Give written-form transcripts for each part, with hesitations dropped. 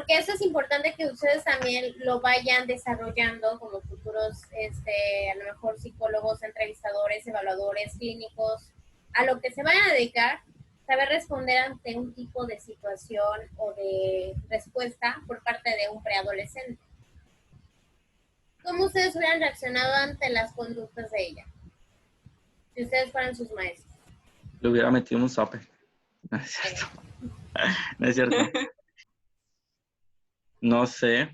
porque eso es importante que ustedes también lo vayan desarrollando como futuros, a lo mejor psicólogos, entrevistadores, evaluadores, clínicos, a lo que se vayan a dedicar, saber responder ante un tipo de situación o de respuesta por parte de un preadolescente. ¿Cómo ustedes hubieran reaccionado ante las conductas de ella? Si ustedes fueran sus maestros. Le hubiera metido un zape. No es cierto. No es cierto. No sé.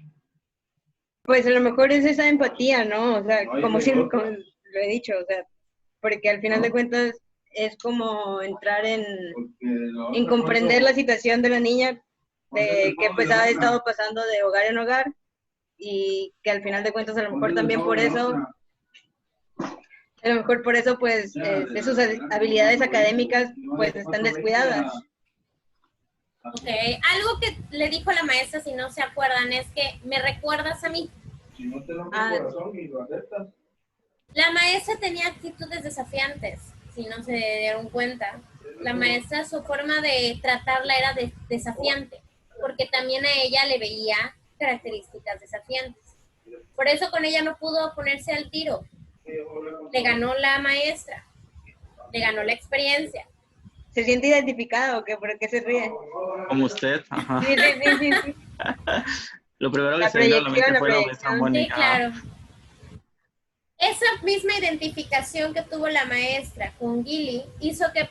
Pues a lo mejor es esa empatía, ¿no? O sea, como siempre, como lo he dicho, o sea, porque al final de cuentas es como entrar en comprender la situación de la niña, de que pues ha estado pasando de hogar en hogar, y que al final de cuentas a lo mejor también por eso, pues sus habilidades académicas pues están descuidadas. Ok, algo que le dijo la maestra, si no se acuerdan, es que me recuerdas a mí. Si no te rompe el corazón y lo aceptas. La maestra tenía actitudes desafiantes, si no se dieron cuenta. La maestra, su forma de tratarla era desafiante, porque también a ella le veía características desafiantes. Por eso con ella no pudo ponerse al tiro. Le ganó la maestra, le ganó la experiencia. ¿Se siente identificado o qué? ¿Por qué se ríe? Como usted. Ajá. Sí. Lo primero que La se vino a la mente proyección, fue la maestra Sí, Mónica. claro. Esa misma identificación que tuvo la maestra con Gilly hizo que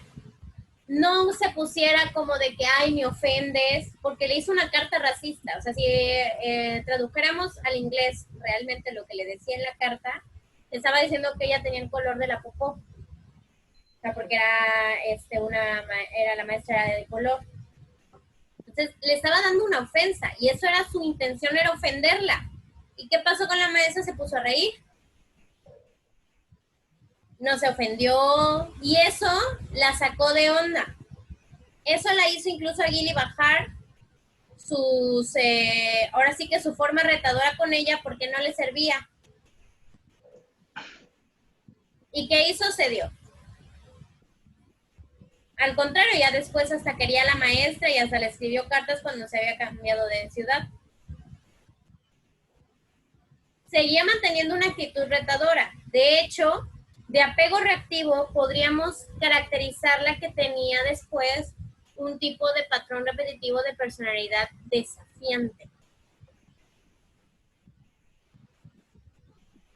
no se pusiera como de que, ay, me ofendes, porque le hizo una carta racista. O sea, si tradujéramos al inglés realmente lo que le decía en la carta, estaba diciendo que ella tenía el color de la popó. O sea, porque era la maestra de color. Entonces, le estaba dando una ofensa, y eso era su intención, era ofenderla. ¿Y qué pasó con la maestra? Se puso a reír. No se ofendió, y eso la sacó de onda. Eso la hizo incluso a Gilly bajar ahora sí que su forma retadora con ella, porque no le servía. ¿Y qué hizo? Cedió. Al contrario, ya después hasta quería a la maestra y hasta le escribió cartas cuando se había cambiado de ciudad. Seguía manteniendo una actitud retadora. De hecho, de apego reactivo podríamos caracterizarla que tenía después un tipo de patrón repetitivo de personalidad desafiante.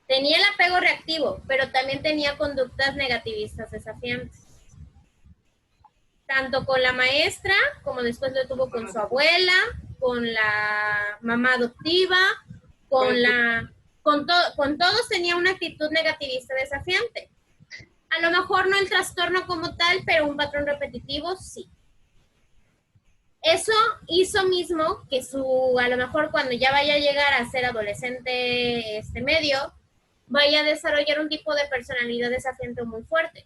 Tenía el apego reactivo, pero también tenía conductas negativistas desafiantes. Tanto con la maestra, como después lo tuvo con su abuela, con la mamá adoptiva, con todos tenía una actitud negativista desafiante. A lo mejor no el trastorno como tal, pero un patrón repetitivo sí. Eso hizo mismo que a lo mejor cuando ya vaya a llegar a ser adolescente medio, vaya a desarrollar un tipo de personalidad desafiante muy fuerte.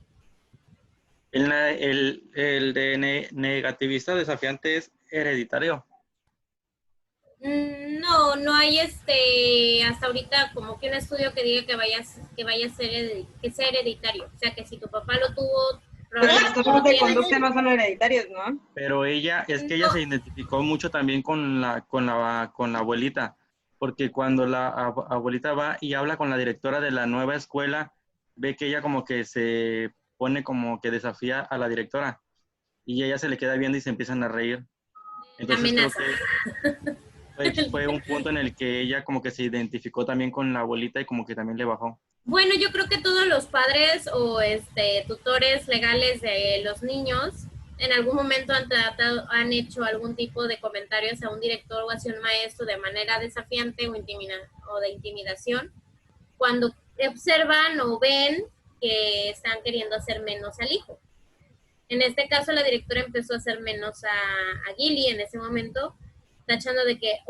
El de negativista desafiante es hereditario. No hay hasta ahorita como que un estudio que diga que sea hereditario. O sea, que si tu papá lo tuvo, Los trastornos de conducta no son hereditarios, ¿no? Pero ella se identificó mucho también con la abuelita, porque cuando la abuelita va y habla con la directora de la nueva escuela, ve que ella como que se pone como que desafía a la directora, y ella se le queda viendo y se empiezan a reír. Entonces amenaza. Creo que fue un punto en el que ella como que se identificó también con la abuelita y como que también le bajó. Bueno, yo creo que todos los padres o tutores legales de los niños en algún momento han hecho algún tipo de comentarios a un director o hacia un maestro de manera desafiante o de intimidación, cuando observan o ven que están queriendo hacer menos al hijo. En este caso, la directora empezó a hacer menos a Gilly en ese momento, tachando de que,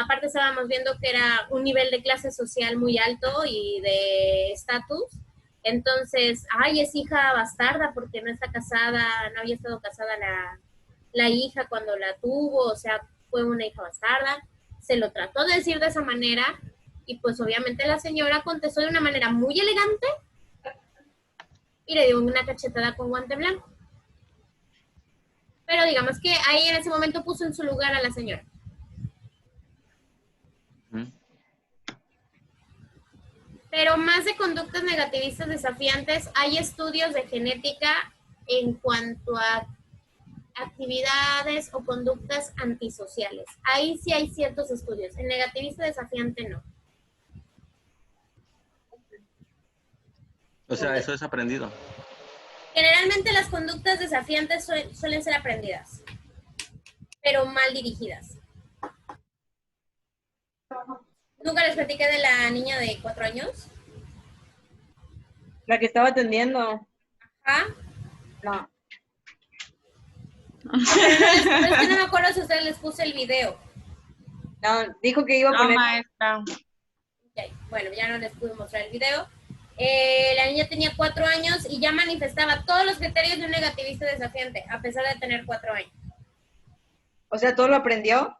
aparte estábamos viendo que era un nivel de clase social muy alto y de estatus. Entonces, es hija bastarda porque no está casada, no había estado casada la hija cuando la tuvo, o sea, fue una hija bastarda. Se lo trató de decir de esa manera, y pues obviamente la señora contestó de una manera muy elegante y le dio una cachetada con guante blanco. Pero digamos que ahí en ese momento puso en su lugar a la señora. Ujú. Pero más de conductas negativistas desafiantes, hay estudios de genética en cuanto a actividades o conductas antisociales. Ahí sí hay ciertos estudios. En negativista desafiante no. O sea, eso es aprendido. Generalmente las conductas desafiantes suelen ser aprendidas, pero mal dirigidas. ¿Nunca les platiqué de la niña de 4 años? La que estaba atendiendo. ¿Ah? No. Pero es que no me acuerdo si a ustedes les puse el video. No, dijo que iba a No, poner. maestra. Okay. Bueno, ya no les pude mostrar el video. La niña tenía 4 años y ya manifestaba todos los criterios de un negativista desafiante, a pesar de tener 4 años. O sea, ¿todo lo aprendió?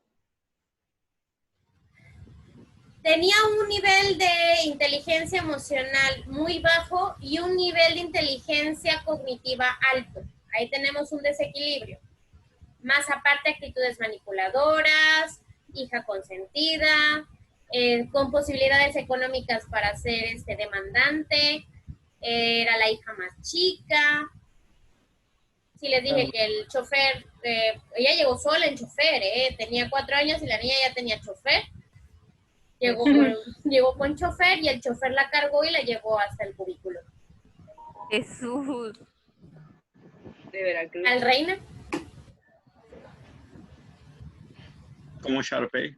Tenía un nivel de inteligencia emocional muy bajo y un nivel de inteligencia cognitiva alto. Ahí tenemos un desequilibrio. Más aparte, actitudes manipuladoras, hija consentida, con posibilidades económicas para ser demandante, era la hija más chica. Sí les dije que el chofer, ella llegó sola en chofer, tenía 4 años y la niña ya tenía chofer. Llegó con chofer y el chofer la cargó y la llevó hasta el cubículo. Jesús. De Veracruz. Al Reina. Como Sharpay.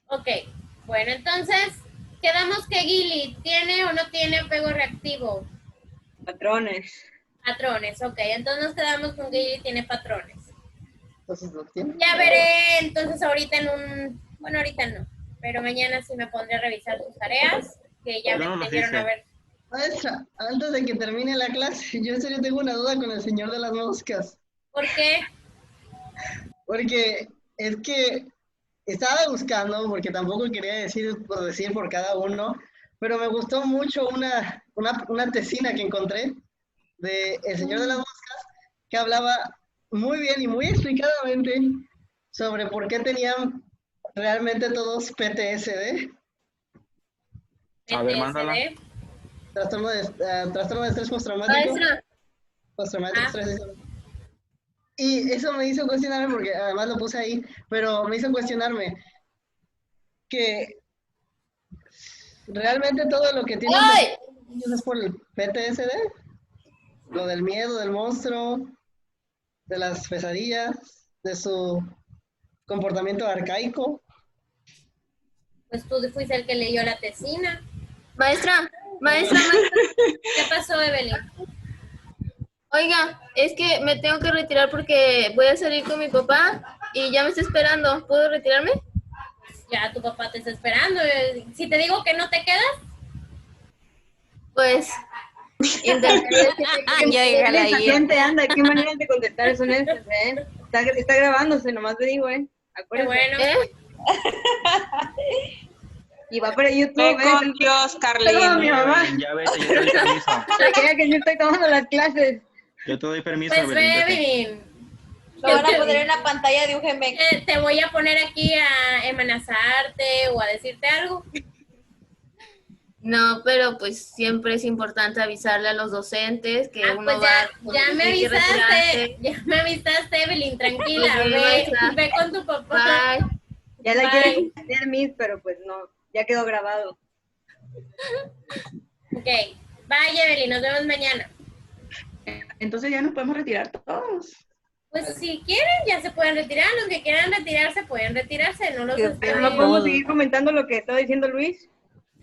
Ok, bueno, entonces, quedamos que Gili tiene o no tiene apego reactivo. Patrones. Patrones, ok, entonces nos quedamos con que Gili tiene patrones. Entonces no tiene. Ya veré, entonces ahorita bueno, ahorita no, pero mañana sí me pondré a revisar sus tareas, que ya No, me lo enseñaron hice. a ver. Maestra, antes de que termine la clase, yo en serio tengo una duda con el señor de las moscas. ¿Por qué? Porque es que estaba buscando, porque tampoco quería decir por cada uno, pero me gustó mucho una tesina que encontré de el señor de las moscas, que hablaba muy bien y muy explicadamente sobre por qué tenían realmente todos PTSD, A ver, mándala. PTSD. trastorno de estrés postraumático. Maestra, Postraumático Ah. estrés. Y eso me hizo cuestionarme, porque además lo puse ahí, pero me hizo cuestionarme que realmente todo lo que tienen los niños es por el PTSD, lo del miedo del monstruo, de las pesadillas, de su comportamiento arcaico. pues tú fuiste el que leyó la tesina. Maestra. ¿Qué pasó, Evelyn? Oiga, es que me tengo que retirar porque voy a salir con mi papá y ya me está esperando. ¿Puedo retirarme? Ya tu papá te está esperando. Si te digo que no te quedas, Pues intentaré decirle Ya déjala ahí. Desafiante, anda, qué maneras de contestar son esas, Está grabándose, nomás te digo, qué Acuérdate. bueno. Y va para Ve YouTube, con Dios, Saludos a Carlín. mi mamá. Ya vete, yo te doy permiso. Para que vea que yo estoy tomando las clases. Yo te doy permiso, Pues Evelyn, ve, vete. Evelyn. Lo van a poner en la pantalla de un Gmail. Te voy a poner aquí a amenazarte o a decirte algo. No, pero pues siempre es importante avisarle a los docentes que uno Pues va. ya me tiene que avisaste. retirarse. Ya me avisaste, Evelyn. Tranquila. Muy bien, maestra. Ve con tu papá. Bye. Ya la Bye. quieren hacer Miss, pero pues no, ya quedó grabado. Ok. Bye, Evelyn. Nos vemos mañana. Entonces ya nos podemos retirar todos. Pues si quieren, ya se pueden retirar. Los que quieran retirarse, pueden retirarse. No los Pero estoy... no podemos seguir comentando lo que estaba diciendo Luis.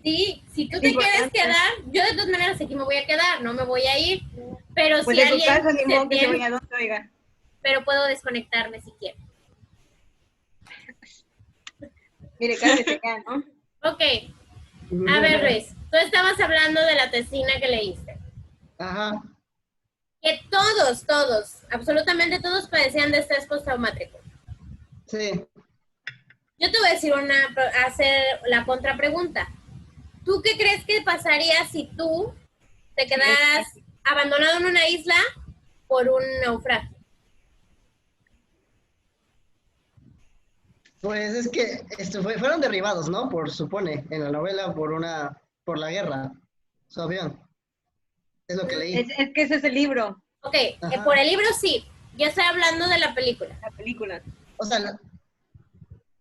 Sí, si tú Es te importante. quieres quedar, yo de todas maneras aquí me voy a quedar, no me voy a ir. Pero Pues si en su alguien casa, ni modo que se tiene- vaya a donde, oiga. pero puedo desconectarme si quiero. Mire, cállate ya, ¿no? Ok, a ver Luis, tú estabas hablando de la tesina que leíste. Ajá. Que todos, absolutamente todos padecían de estrés postraumático. Sí. Yo te voy a decir hacer la contrapregunta. ¿Tú qué crees que pasaría si tú te quedaras abandonado en una isla por un naufragio? Pues es que fueron derribados, ¿no? Supone, en la novela por la guerra, su avión. Es lo que leí. Es que ese es el libro. Ok, por el libro sí. Yo estoy hablando de la película. La película. O sea,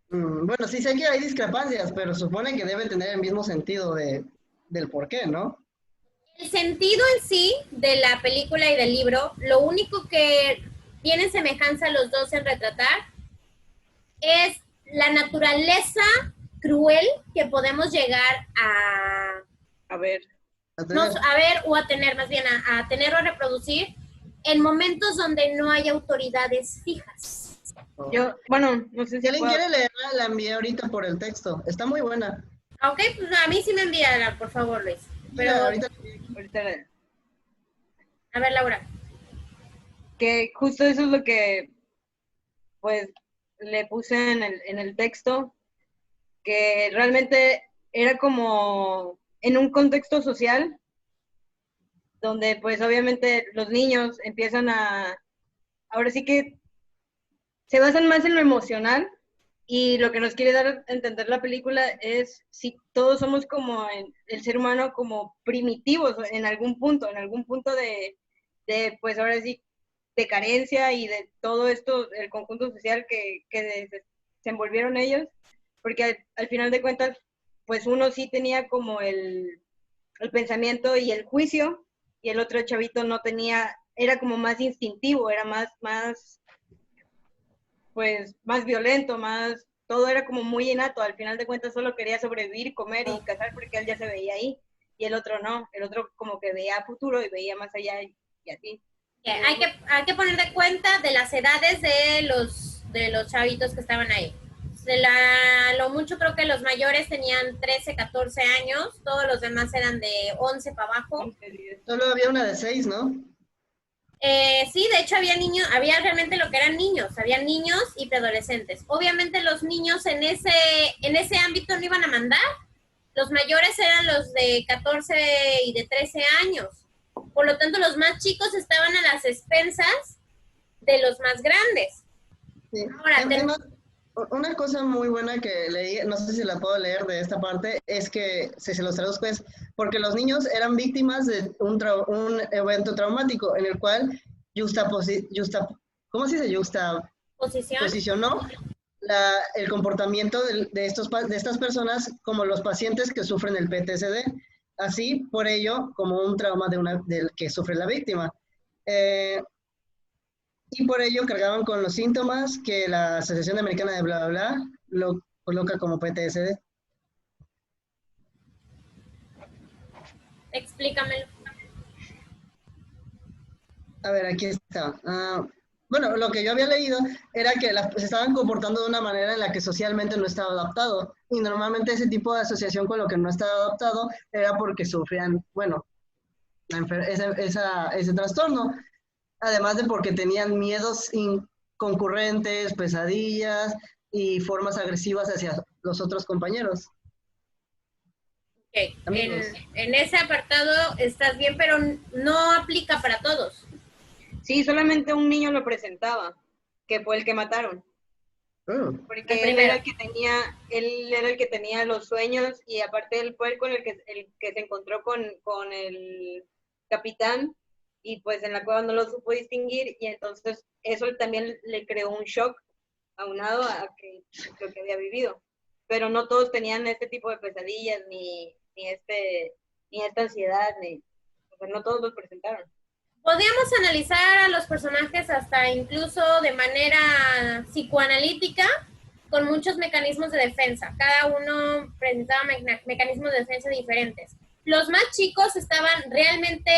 bueno, sí sé que hay discrepancias, pero supone que deben tener el mismo sentido del por qué, ¿no? El sentido en sí de la película y del libro, lo único que tienen semejanza los dos en retratar es la naturaleza cruel que podemos llegar A ver. a ver o a tener, más bien a tener o a reproducir en momentos donde no hay autoridades fijas. Yo, bueno, no sé Si si alguien puedo... quiere leerla, la envié ahorita por el texto. Está muy buena. Ok, pues a mí sí me envíala, por favor, Luis. Pero, Ahorita a ver, Laura. Que justo eso es lo que, pues, le puse en el texto, que realmente era como en un contexto social, donde pues obviamente los niños empiezan ahora sí que se basan más en lo emocional, y lo que nos quiere dar a entender la película es si todos somos como el ser humano como primitivos en algún punto de pues ahora sí, de carencia y de todo esto, el conjunto social que se envolvieron ellos, porque al final de cuentas, pues uno sí tenía como el pensamiento y el juicio, y el otro chavito no tenía, era como más instintivo, era más pues más violento, todo era como muy innato. Al final de cuentas solo quería sobrevivir, comer y cazar porque él ya se veía ahí, y el otro no, el otro como que veía futuro y veía más allá y así. Hay que poner de cuenta de las edades de los chavitos que estaban ahí. Lo mucho creo que los mayores tenían 13, 14 años, todos los demás eran de 11 para abajo. Solo había una de 6, ¿no? Sí, de hecho había realmente lo que eran niños, había niños y preadolescentes. Obviamente los niños en ese ámbito no iban a mandar, los mayores eran los de 14 y de 13 años. Por lo tanto, los más chicos estaban a las expensas de los más grandes. Sí. Ahora, una cosa muy buena que leí, no sé si la puedo leer de esta parte, es que, si se los traduzco, es porque los niños eran víctimas de un evento traumático en el cual ¿cómo se dice? Posicionó el comportamiento de estas personas como los pacientes que sufren el PTSD, así por ello como un trauma del que sufre la víctima. Y por ello cargaban con los síntomas que la Asociación Americana de bla, bla, bla, lo coloca como PTSD. Explícamelo. A ver, aquí está. Bueno, lo que yo había leído era que se estaban comportando de una manera en la que socialmente no estaba adaptado. Y normalmente ese tipo de asociación con lo que no estaba adaptado era porque sufrían, bueno, ese trastorno. Además de porque tenían miedos concurrentes, pesadillas y formas agresivas hacia los otros compañeros. Okay. En ese apartado estás bien, pero no aplica para todos. Sí, solamente un niño lo presentaba, que fue el que mataron. Porque él era el que tenía los sueños, y aparte él fue el que se encontró con el capitán, y pues en la cueva no lo supo distinguir, y entonces eso también le creó un shock aunado a lo que había vivido. Pero no todos tenían este tipo de pesadillas, ni esta ansiedad, pues no todos los presentaron. Podríamos analizar a los personajes hasta incluso de manera psicoanalítica, con muchos mecanismos de defensa. Cada uno presentaba mecanismos de defensa diferentes. Los más chicos estaban realmente,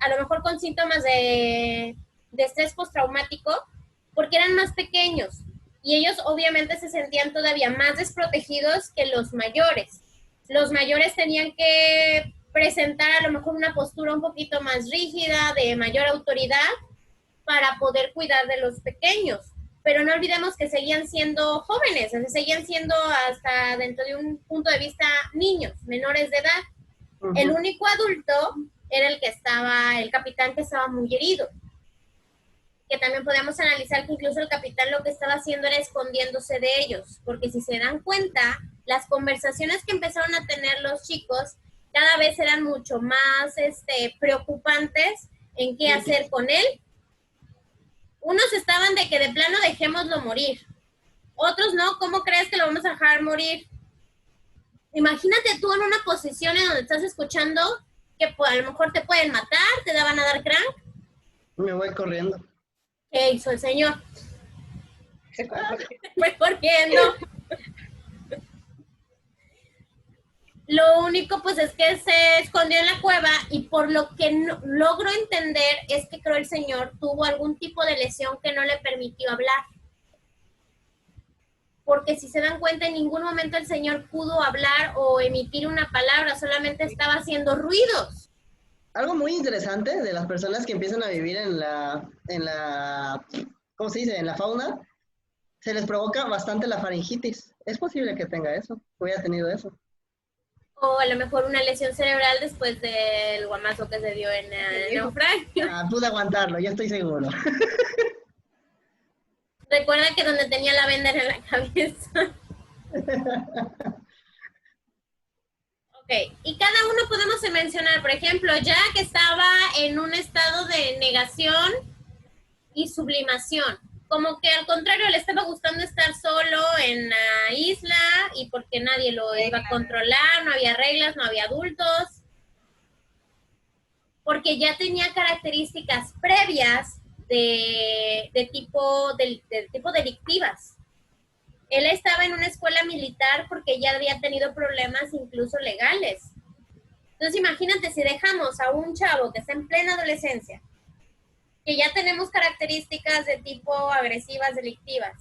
a lo mejor con síntomas de estrés postraumático, porque eran más pequeños, y ellos obviamente se sentían todavía más desprotegidos que los mayores. Los mayores tenían que presentar a lo mejor una postura un poquito más rígida, de mayor autoridad, para poder cuidar de los pequeños. Pero no olvidemos que seguían siendo jóvenes, o sea, seguían siendo hasta dentro de un punto de vista niños, menores de edad. Uh-huh. El único adulto era el capitán, que estaba muy herido. que también podemos analizar que incluso el capitán lo que estaba haciendo era escondiéndose de ellos, porque si se dan cuenta, las conversaciones que empezaron a tener los chicos cada vez eran mucho más preocupantes en qué hacer con él. Unos estaban de que de plano dejémoslo morir, otros no, ¿cómo crees que lo vamos a dejar morir? Imagínate tú en una posición en donde estás escuchando que pues, a lo mejor te pueden matar, te van a dar crank. Me voy corriendo. ¿Qué hizo el señor? Se fue corriendo. Lo único pues es que se escondió en la cueva y por lo que no, logro entender es que creo el señor tuvo algún tipo de lesión que no le permitió hablar. Porque si se dan cuenta, en ningún momento el señor pudo hablar o emitir una palabra, solamente estaba haciendo ruidos. Algo muy interesante de las personas que empiezan a vivir en la, ¿cómo se dice? En la fauna, se les provoca bastante la faringitis. Es posible que tenga eso, hubiera tenido eso. O a lo mejor una lesión cerebral después del guamazo que se dio en el naufragio. Pude aguantarlo, yo estoy seguro. Recuerda que donde tenía la venda era en la cabeza. Ok, y cada uno podemos mencionar, por ejemplo, Jack estaba en un estado de negación y sublimación. Como que al contrario, le estaba gustando estar solo en la isla y porque nadie lo iba a controlar, no había reglas, no había adultos. Porque ya tenía características previas de tipo delictivas. Él estaba en una escuela militar porque ya había tenido problemas incluso legales. Entonces imagínate si dejamos a un chavo que está en plena adolescencia, que ya tenemos características de tipo agresivas, delictivas,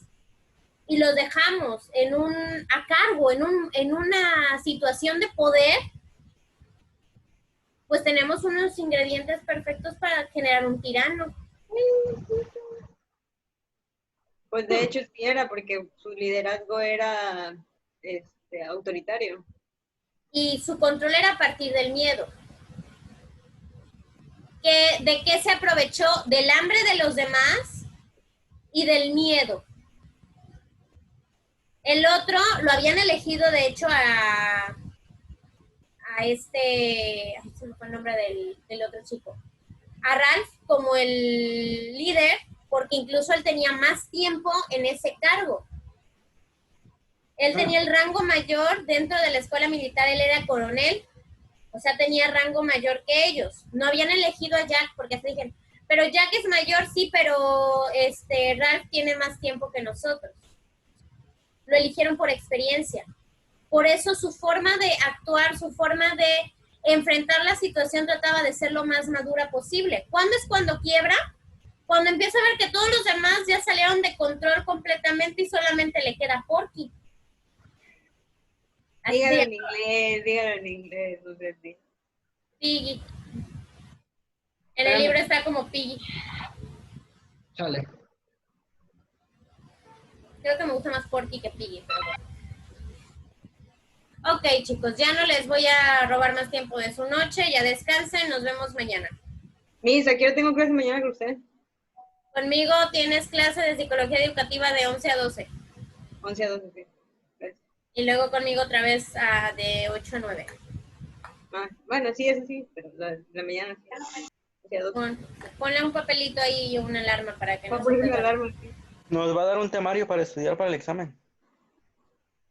y los dejamos a cargo, en una situación de poder, pues tenemos unos ingredientes perfectos para generar un tirano. Pues de hecho sí era, porque su liderazgo era autoritario. Y su control era a partir del miedo. ¿De qué se aprovechó? Del hambre de los demás y del miedo. El otro lo habían elegido, de hecho, se me fue el nombre del otro chico, a Ralph como el líder, porque incluso él tenía más tiempo en ese cargo. Él tenía el rango mayor dentro de la escuela militar, él era coronel, o sea, tenía rango mayor que ellos. No habían elegido a Jack porque se dijeron, pero Jack es mayor, sí, pero Ralph tiene más tiempo que nosotros. Lo eligieron por experiencia. Por eso su forma de actuar, su forma de enfrentar la situación trataba de ser lo más madura posible. ¿Cuándo es cuando quiebra? Cuando empieza a ver que todos los demás ya salieron de control completamente y solamente le queda Porky. Dígalo en inglés, no sé si. Piggy. En el libro está como Piggy. Chale. Creo que me gusta más Porky que Piggy, pero bueno. Ok, chicos, ya no les voy a robar más tiempo de su noche, ya descansen, nos vemos mañana. Miss, ¿a qué hora tengo clase mañana con usted? Conmigo tienes clase de psicología educativa de 11 a 12. 11 a 12, sí. Gracias. Y luego conmigo otra vez de 8 a 9. Bueno, sí, eso sí, pero la mañana sí. 11 a 12. Ponle un papelito ahí y una alarma para que no se poner una alarma, sí. Nos va a dar un temario para estudiar para el examen.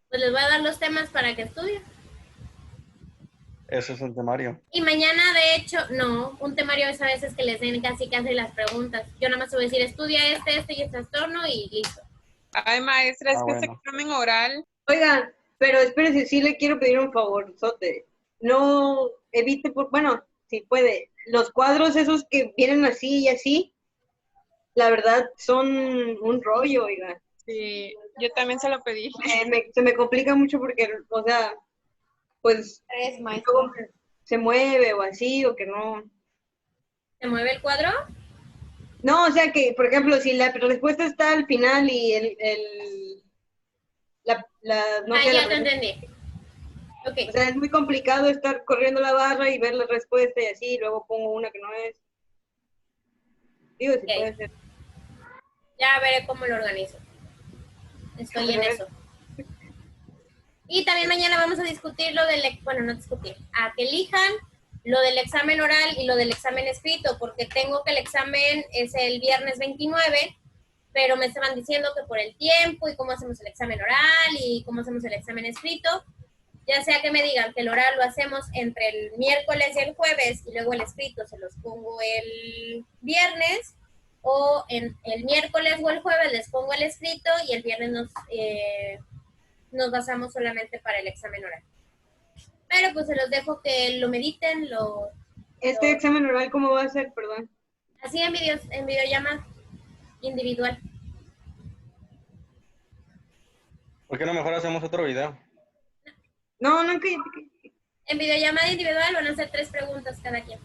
Pues les voy a dar los temas para que estudien. Eso es un temario. Y mañana, de hecho, no, un temario es a veces que les den casi las preguntas. Yo nada más te voy a decir, estudia este y este trastorno y listo. Ay, maestra, es que bueno. este examen oral. Oigan, pero espérese, sí le quiero pedir un favor, Sote. No evite, bueno, si puede, los cuadros esos que vienen así y así, la verdad son un rollo, oiga. Sí, yo también se lo pedí. Se me complica mucho porque, o sea, pues se mueve o así, o que no. ¿Se mueve el cuadro? No, o sea que, por ejemplo, si la respuesta está al final y no sé, ya te entendí. Okay. O sea, es muy complicado estar corriendo la barra y ver la respuesta y así, y luego pongo una que no es. Digo, si puede ser. Ya veré cómo lo organizo. Estoy en eso. Y también mañana vamos a discutir lo del, bueno, no discutir, a que elijan lo del examen oral y lo del examen escrito, porque tengo que el examen es el viernes 29, pero me estaban diciendo que por el tiempo y cómo hacemos el examen oral y cómo hacemos el examen escrito, ya sea que me digan que el oral lo hacemos entre el miércoles y el jueves y luego el escrito se los pongo el viernes, o en el miércoles o el jueves les pongo el escrito y el viernes nos basamos solamente para el examen oral. Pero pues se los dejo que lo mediten, ¿Este examen oral cómo va a ser, perdón? Así en videollamada individual. ¿Por qué no mejor hacemos otro video? No, En videollamada individual van a hacer 3 preguntas cada quien.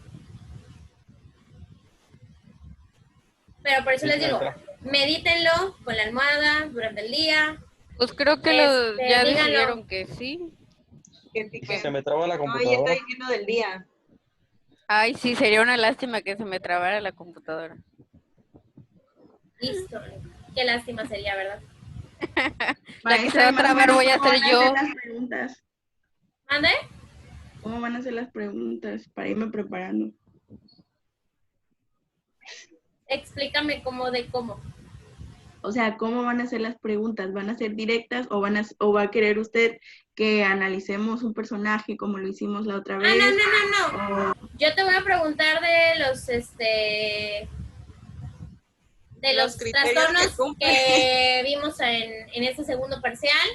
Pero por eso les digo, medítenlo con la almohada durante el día. Pues creo que ya decidieron que sí. Se me traba la No, ya computadora. está diciendo del día. Ay, sí, sería una lástima que se me trabara la computadora. Listo. Qué lástima sería, ¿verdad? La que se va a trabar voy a ser yo. ¿Mande? ¿Cómo van a hacer las preguntas para irme preparando? Explícame cómo. O sea, ¿cómo van a ser las preguntas? ¿Van a ser directas o va a querer usted que analicemos un personaje como lo hicimos la otra vez? No. Yo te voy a preguntar de los trastornos que vimos en este segundo parcial.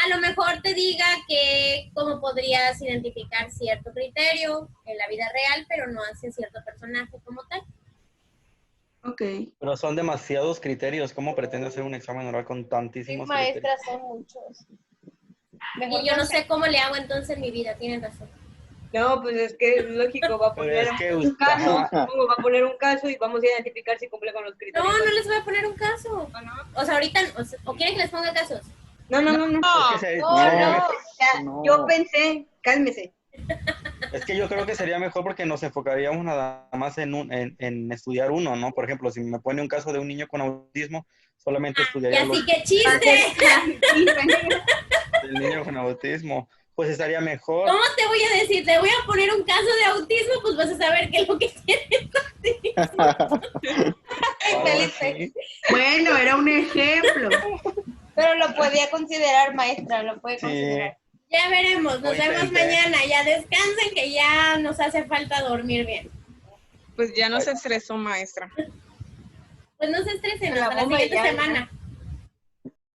A lo mejor te diga que cómo podrías identificar cierto criterio en la vida real, pero no hacia cierto personaje como tal. Ok. Pero son demasiados criterios. ¿Cómo pretende hacer un examen oral con tantísimos criterios? Maestras son muchos. Y yo no sé cómo le hago entonces en mi vida, tienen razón. No, pues es que es lógico, va a poner un caso, supongo, va a poner un caso y vamos a identificar si cumple con los criterios. No les voy a poner un caso. O sea, ahorita, ¿o quieren que les ponga casos? No. Yo pensé, cálmese. Es que yo creo que sería mejor porque nos enfocaríamos nada más en estudiar uno, ¿no? Por ejemplo, si me pone un caso de un niño con autismo, solamente estudiaría Y así que chiste. el niño con autismo. Pues estaría mejor. ¿Cómo te voy a decir? Te voy a poner un caso de autismo, pues vas a saber qué es lo que tienes autismo. Sí. Bueno, era un ejemplo. Pero lo podía considerar, maestra, lo puede considerar. Ya veremos, nos vemos mañana. Ya descansen, que ya nos hace falta dormir bien. Pues ya no se estresó, maestra. Pues no se estresen, hasta la siguiente semana.